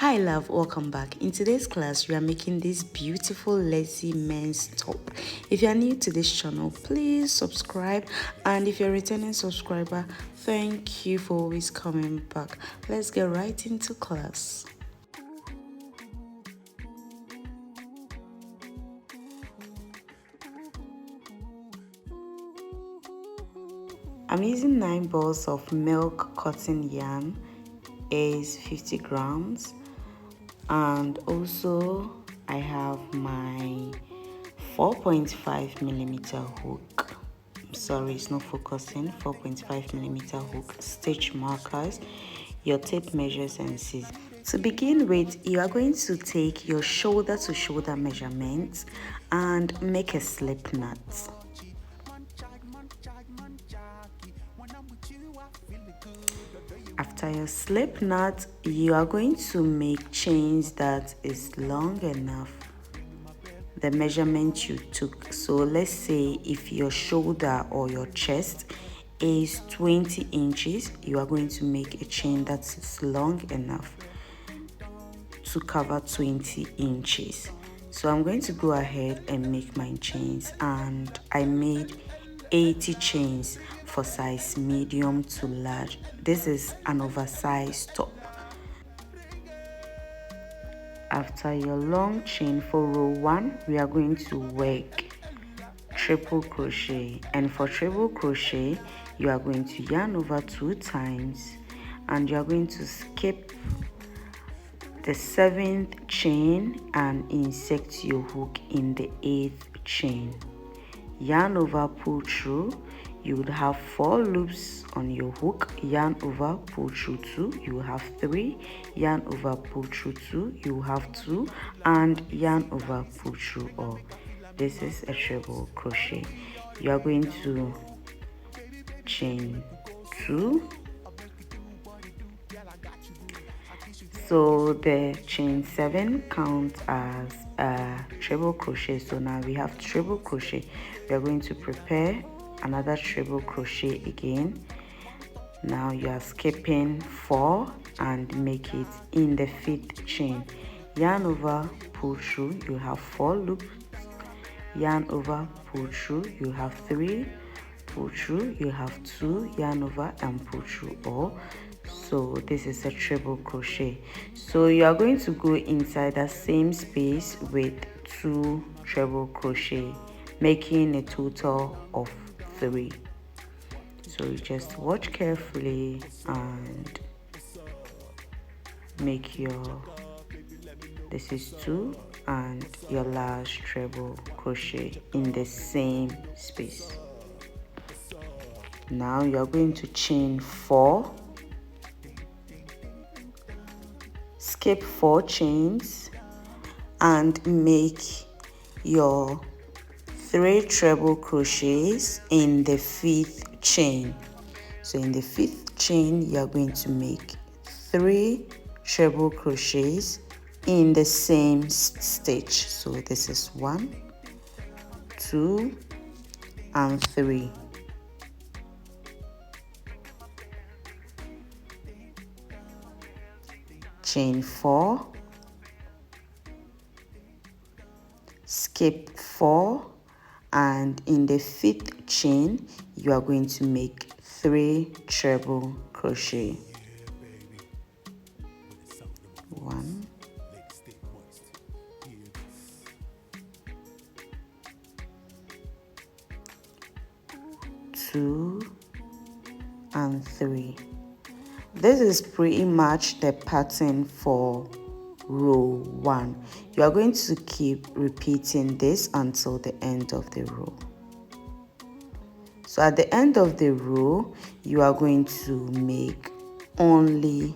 Hi love, welcome back. In today's class we are making this beautiful lacy men's top. If you are new to this channel, please subscribe, and if you're a returning subscriber, thank you for always coming back. Let's get right into class. I'm using 9 balls of milk cotton yarn, is 50 grams, and also I have my 4.5 millimeter hook. Sorry, it's not focusing. 4.5 millimeter hook, stitch markers, your tape measures, and scissors. To begin with, you are going to take your shoulder to shoulder measurement and make a slip knot. After your slip knot, you are going to make chains that is long enough the measurement you took. So let's say if your shoulder or your chest is 20 inches, you are going to make a chain that is long enough to cover 20 inches. So I'm going to go ahead and make my chains, and I made 80 chains for size medium to large. This is an oversized top. After your long chain for row 1, we are going to work triple crochet, and for triple crochet you are going to yarn over 2 times, and you are going to skip the 7th chain and insert your hook in the 8th chain. Yarn over, pull through. You would have 4 loops on your hook. Yarn over, pull through 2, you will have 3. Yarn over, pull through 2, you will have 2, and yarn over, pull through all. This is a treble crochet. You are going to chain 2. So the chain 7 counts as a treble crochet. So now we have treble crochet. We are going to prepare another treble crochet again. Now you are skipping 4 and make it in the 5th chain. Yarn over, pull through, you have 4 loops. Yarn over, pull through, you have 3. Pull through, you have 2. Yarn over and pull through all. So this is a treble crochet. So you are going to go inside that same space with 2 treble crochet, making a total of 3. So you just watch carefully and make your, this is 2 and your last treble crochet in the same space. Now you are going to chain 4, skip 4 chains, and make your 3 treble crochets in the 5th chain. So in the 5th chain you are going to make 3 treble crochets in the same stitch. So this is 1, 2, and 3. Chain 4, skip 4, and in the 5th chain you are going to make 3 treble crochet. 1, 2, and 3. This is pretty much the pattern for row 1. You are going to keep repeating this until the end of the row. So at the end of the row, you are going to make only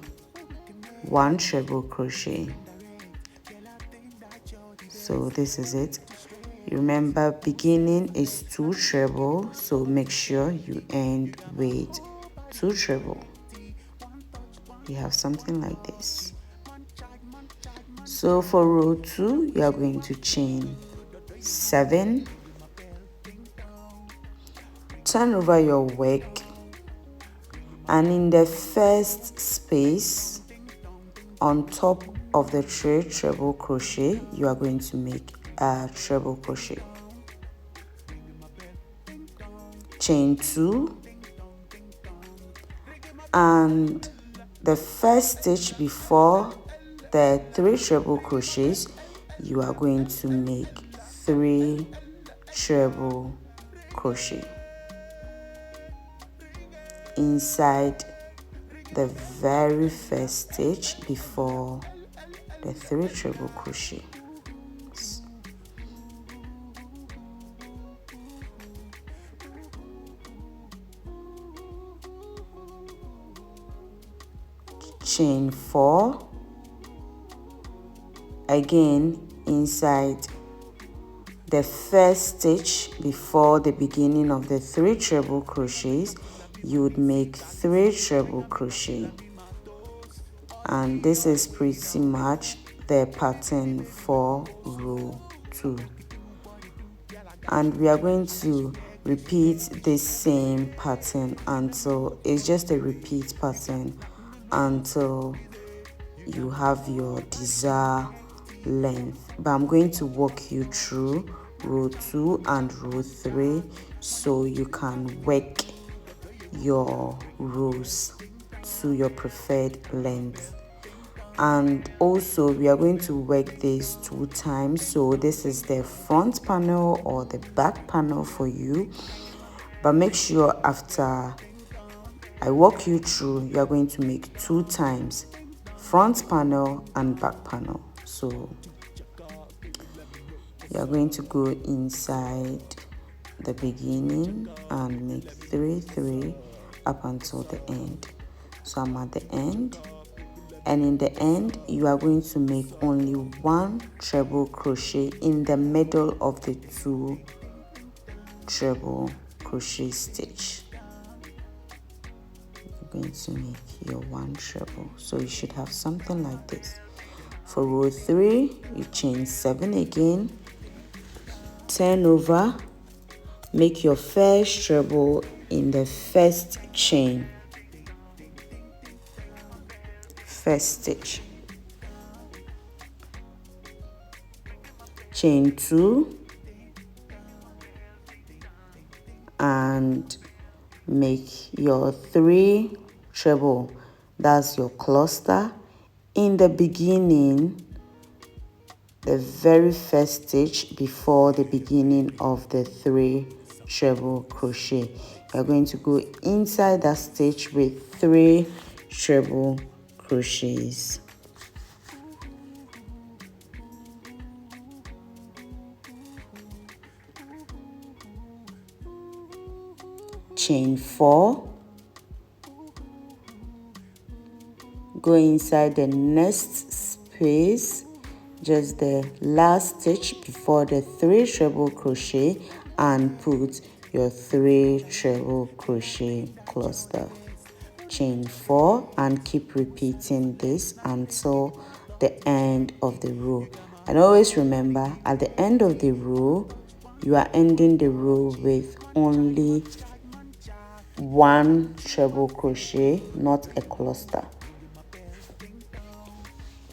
1 treble crochet. So this is it. Remember, beginning is 2 treble, so make sure you end with 2 treble. You have something like this. So for row 2, you are going to chain 7, turn over your work, and in the first space on top of the 3 treble crochet, you are going to make a treble crochet. Chain 2, and the first stitch before the 3 treble crochets, you are going to make 3 treble crochet inside the very first stitch before the 3 treble crochet. Chain 4, again inside the first stitch before the beginning of the 3 treble crochets, you would make 3 treble crochet, and this is pretty much the pattern for row 2. And we are going to repeat this same pattern until it's just a repeat pattern until you have your desired length. But I'm going to walk you through row 2 and row 3 so you can work your rows to your preferred length. And also we are going to work this 2 times, so this is the front panel or the back panel for you. But make sure after I walk you through, you are going to make 2 times, front panel and back panel. So you are going to go inside the beginning and make 3 3 up until the end. So I'm at the end, and in the end you are going to make only 1 treble crochet in the middle of the 2 treble crochet stitch. You're going to make your 1 treble, so you should have something like this. For row 3, you chain 7 again, turn over, make your first treble in the first chain, first stitch, chain 2 and make your 3 treble, that's your cluster, in the beginning, the very first stitch before the beginning of the 3 treble crochet. You're going to go inside that stitch with 3 treble crochets. Chain 4, go inside the next space, just the last stitch before the 3 treble crochet, and put your 3 treble crochet cluster. Chain 4 and keep repeating this until the end of the row. And always remember, at the end of the row, you are ending the row with only 1 treble crochet, not a cluster.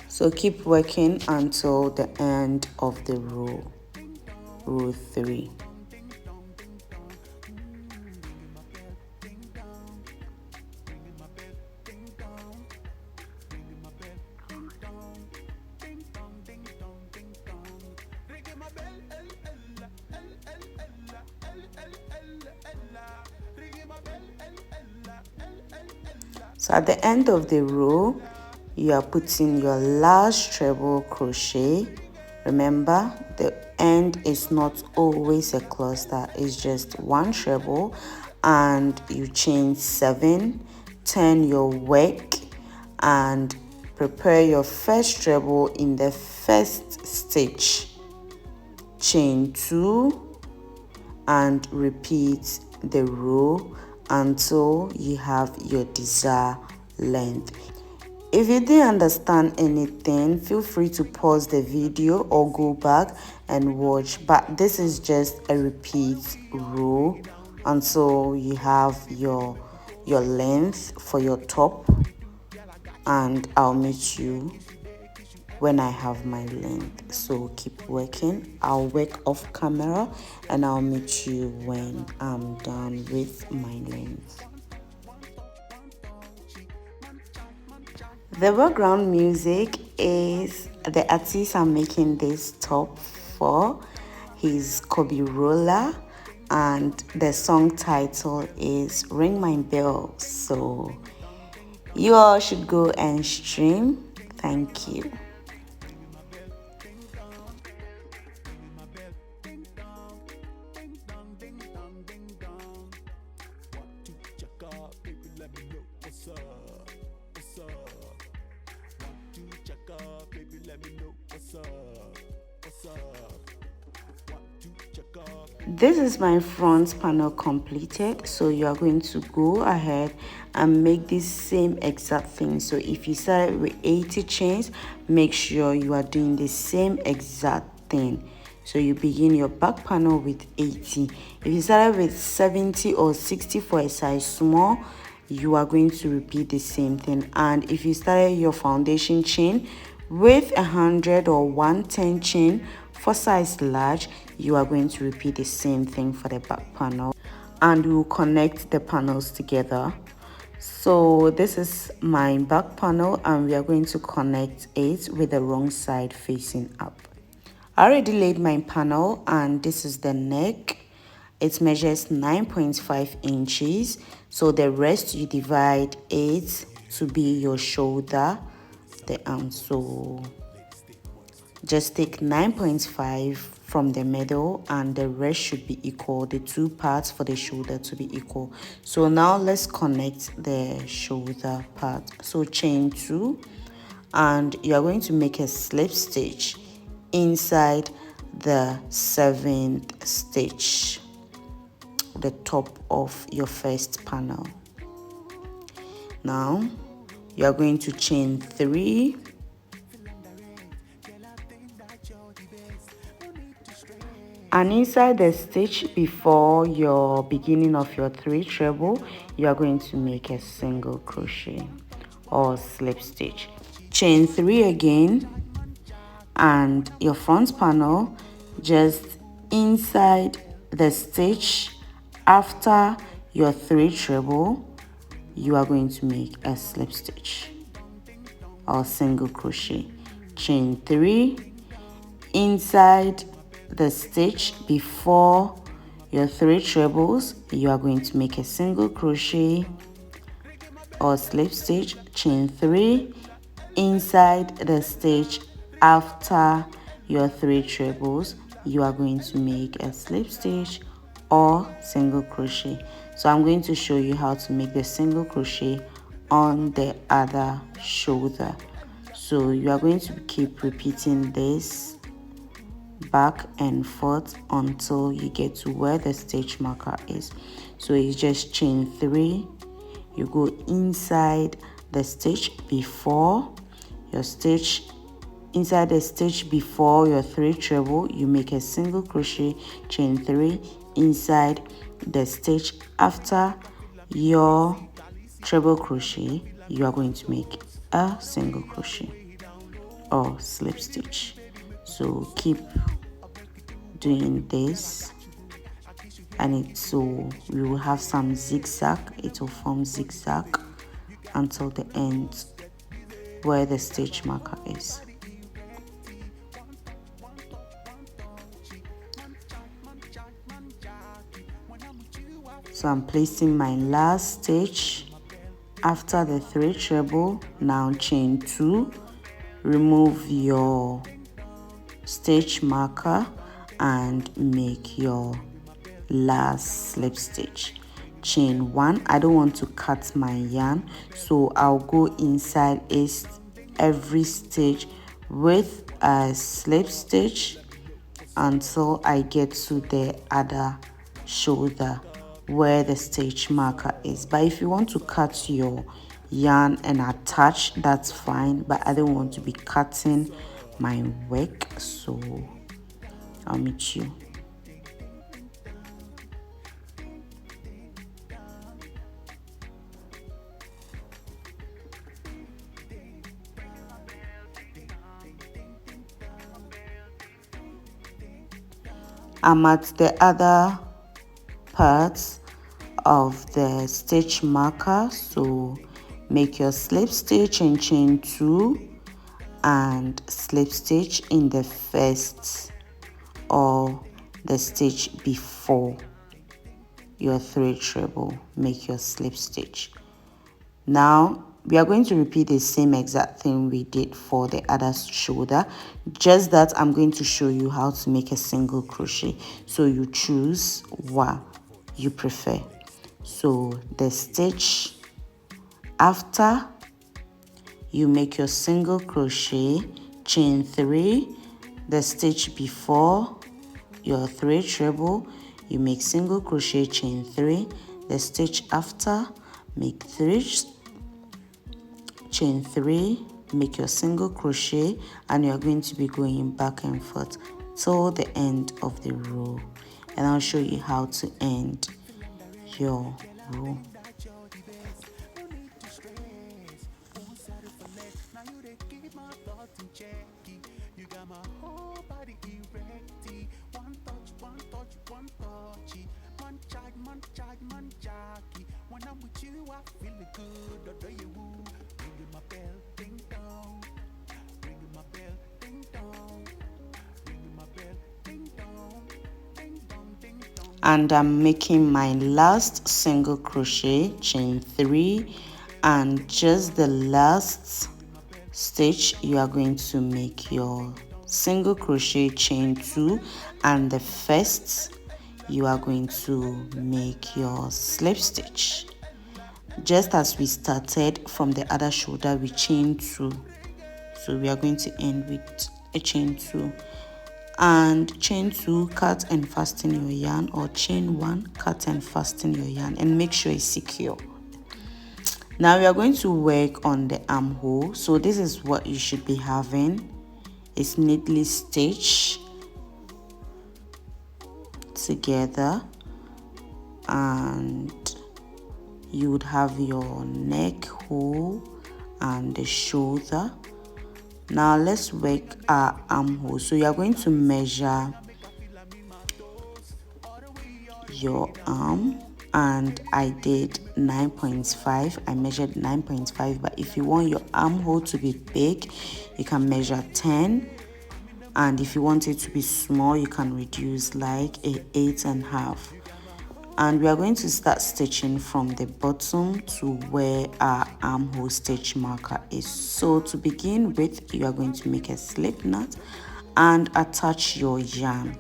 So keep working until the end of the row, row 3. So at the end of the row, you are putting your last treble crochet. Remember, the end is not always a cluster, it's just 1 treble, and you chain 7, turn your work and prepare your first treble in the first stitch, chain 2 and repeat the row until you have your desired length. If you didn't understand anything, feel free to pause the video or go back and watch, but this is just a repeat row until you have your length for your top, and I'll meet you when I have my length. So keep working. I'll work off camera and I'll meet you when I'm done with my length. The background music is the artist I'm making this top for. He's Rola, and the song title is Ring My Bell. So you all should go and stream. Thank you. This is my front panel completed, so you are going to go ahead and make this same exact thing. So if you started with 80 chains, make sure you are doing the same exact thing. So you begin your back panel with 80. If you started with 70 or 60 for a size small, you are going to repeat the same thing. And if you started your foundation chain with 100 or 110 chain for size large, you are going to repeat the same thing for the back panel, and we will connect the panels together. So this is my back panel, and we are going to connect it with the wrong side facing up. I already laid my panel, and this is the neck. It measures 9.5 inches. So the rest you divide it to be your shoulder, the arm. So just take 9.5 from the middle, and the rest should be equal. The two parts for the shoulder to be equal. So now let's connect the shoulder part. So chain 2, and you are going to make a slip stitch inside the 7th stitch, the top of your first panel. Now you are going to chain 3, and inside the stitch before your beginning of your 3 treble, you are going to make a single crochet or slip stitch. Chain 3 again, and your front panel, just inside the stitch after your 3 treble, you are going to make a slip stitch or single crochet. Chain 3 inside the stitch before your 3 trebles, you are going to make a single crochet or slip stitch. Chain 3 inside the stitch after your 3 trebles, you are going to make a slip stitch or single crochet. So I'm going to show you how to make the single crochet on the other shoulder. So you are going to keep repeating this back and forth until you get to where the stitch marker is. So you just chain 3, you go inside the stitch before your stitch, inside the stitch before your 3 treble, you make a single crochet, chain 3 inside the stitch after your treble crochet, you are going to make a single crochet or slip stitch. So keep doing this, and so we will have some zigzag. It will form zigzag until the end where the stitch marker is. So I'm placing my last stitch after the 3 treble. Now chain 2, remove your stitch marker and make your last slip stitch. Chain 1. I don't want to cut my yarn, so I'll go inside every stitch with a slip stitch until I get to the other shoulder where the stitch marker is. But if you want to cut your yarn and attach, that's fine, but I don't want to be cutting my work, so I'll meet you. I'm at the other parts of the stitch marker, so make your slip stitch and chain 2 and slip stitch in the first or the stitch before your thread treble. Make your slip stitch. Now we are going to repeat the same exact thing we did for the other shoulder, just that I'm going to show you how to make a single crochet, so you choose what you prefer. So the stitch after you make your single crochet, chain 3, the stitch before your thread treble, you make single crochet, chain 3, the stitch after, make 3, chain 3, make your single crochet, and you're going to be going back and forth till the end of the row, and I'll show you how to end your row. And I'm making my last single crochet, chain 3, and just the last stitch you are going to make your single crochet, chain 2, and the first you are going to make your slip stitch. Just as we started from the other shoulder, we chain 2, so we are going to end with a chain 2. And chain 2, cut and fasten your yarn, or chain 1, cut and fasten your yarn, and make sure it's secure. Now we are going to work on the armhole. So this is what you should be having. It's neatly stitched together, and you would have your neck hole and the shoulder. Now let's work our armhole. So you are going to measure your arm, and I did 9.5. I measured 9.5, but if you want your armhole to be big, you can measure 10, and if you want it to be small, you can reduce like a 8.5. And we are going to start stitching from the bottom to where our armhole stitch marker is. So to begin with, you are going to make a slip knot and attach your yarn.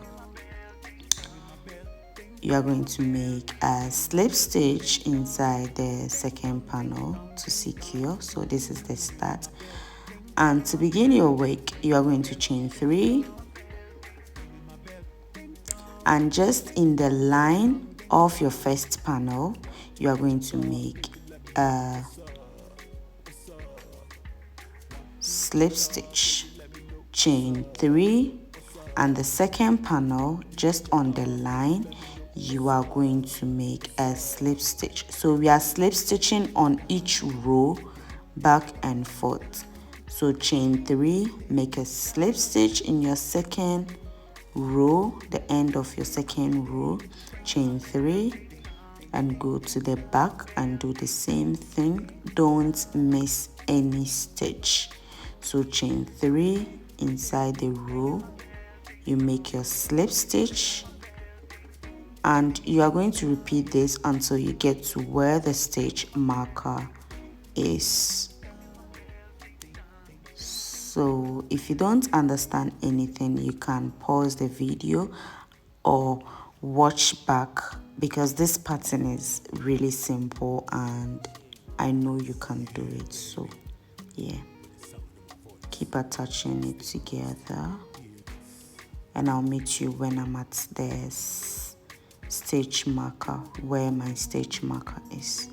You are going to make a slip stitch inside the second panel to secure. So this is the start. And to begin your work, you are going to chain 3, and just in the line of your first panel, you are going to make a slip stitch, chain 3, and the second panel, just on the line, you are going to make a slip stitch. So we are slip stitching on each row back and forth. So chain 3, make a slip stitch in your second row, the end of your second row, chain 3, and go to the back and do the same thing. Don't miss any stitch. So chain 3 inside the row, you make your slip stitch, and you are going to repeat this until you get to where the stitch marker is. So if you don't understand anything, you can pause the video or watch back, because this pattern is really simple and I know you can do it. So yeah, keep attaching it together, and I'll meet you when I'm at the stitch marker, where my stitch marker is.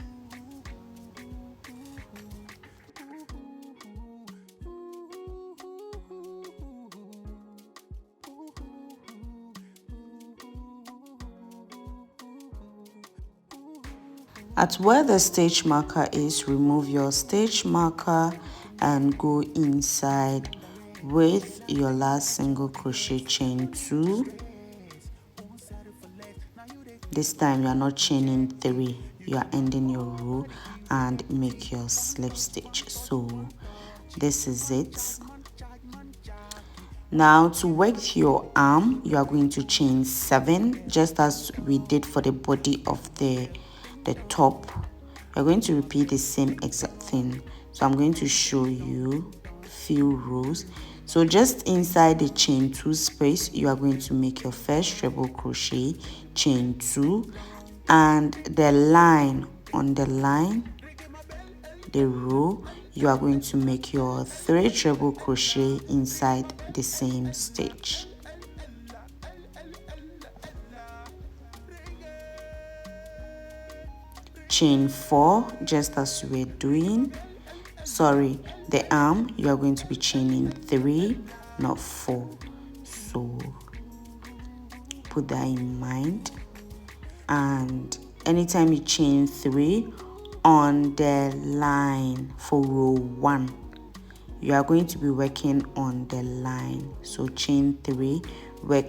At where the stitch marker is, remove your stitch marker and go inside with your last single crochet, chain 2, This time you are not chaining 3, you are ending your row and make your slip stitch. So this is it. Now to work your arm, you are going to chain 7, just as we did for the body of the top. You're going to repeat the same exact thing. So I'm going to show you few rows. So just inside the chain 2 space, you are going to make your first treble crochet, chain 2, and the line on the line, the row, you are going to make your 3 treble crochet inside the same stitch. Chain 4, just as we're doing. Sorry, the arm, you are going to be chaining 3, not 4. So put that in mind. And anytime you chain 3 on the line for row 1, you are going to be working on the line. So chain 3, work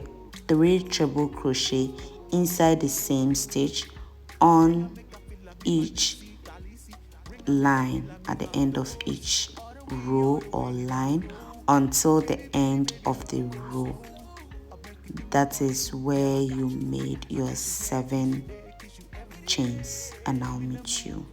3 treble crochet inside the same stitch on each line at the end of each row or line until the end of the row. That is where you made your 7 chains, and I'll meet you.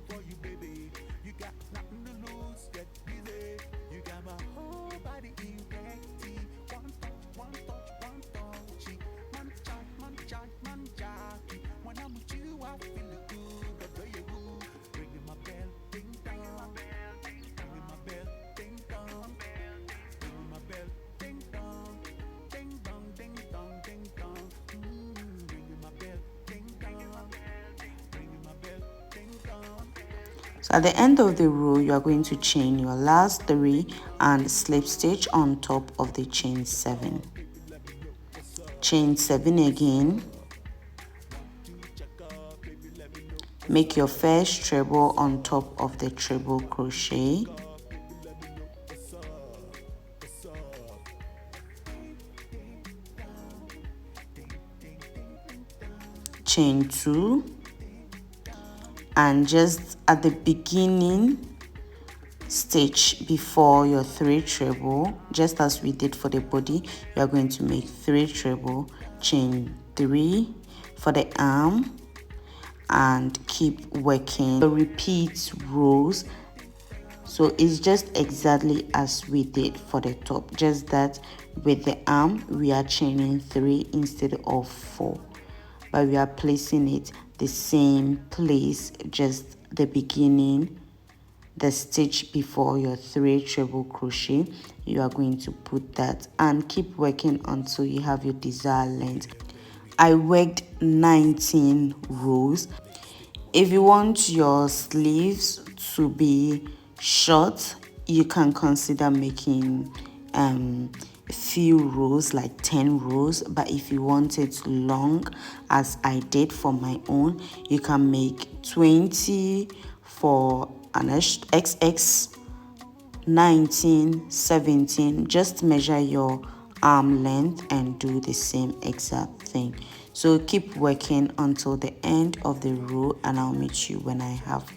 So at the end of the row, you are going to chain your last 3 and slip stitch on top of the chain 7. Chain 7 again. Make your first treble on top of the treble crochet. Chain 2, and just at the beginning stitch before your 3 treble, just as we did for the body, you are going to make 3 treble, chain 3 for the arm, and keep working. So repeat rows. So it's just exactly as we did for the top, just that with the arm we are chaining 3 instead of 4, but we are placing it the same place, just the beginning, the stitch before your 3 treble crochet. You are going to put that and keep working until you have your desired length. I worked 19 rows. If you want your sleeves to be short, you can consider making a few rows, like 10 rows. But if you want it long, as I did for my own, you can make 20 for an XX, 19, 17. Just measure your arm length and do the same exact thing. So keep working until the end of the row, and I'll meet you when I have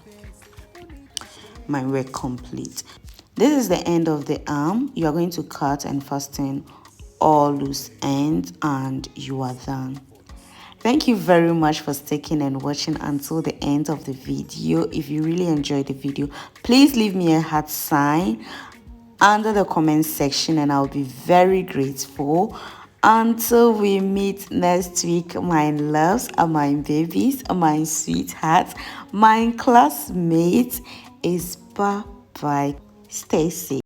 my work complete. This is the end of the arm. You are going to cut and fasten all loose ends, and you are done. Thank you very much for sticking and watching until the end of the video. If you really enjoyed the video, please leave me a heart sign under the comment section, and I'll be very grateful. Until we meet next week, my loves, my babies, my sweethearts, my classmates, is bye bye. Stay safe.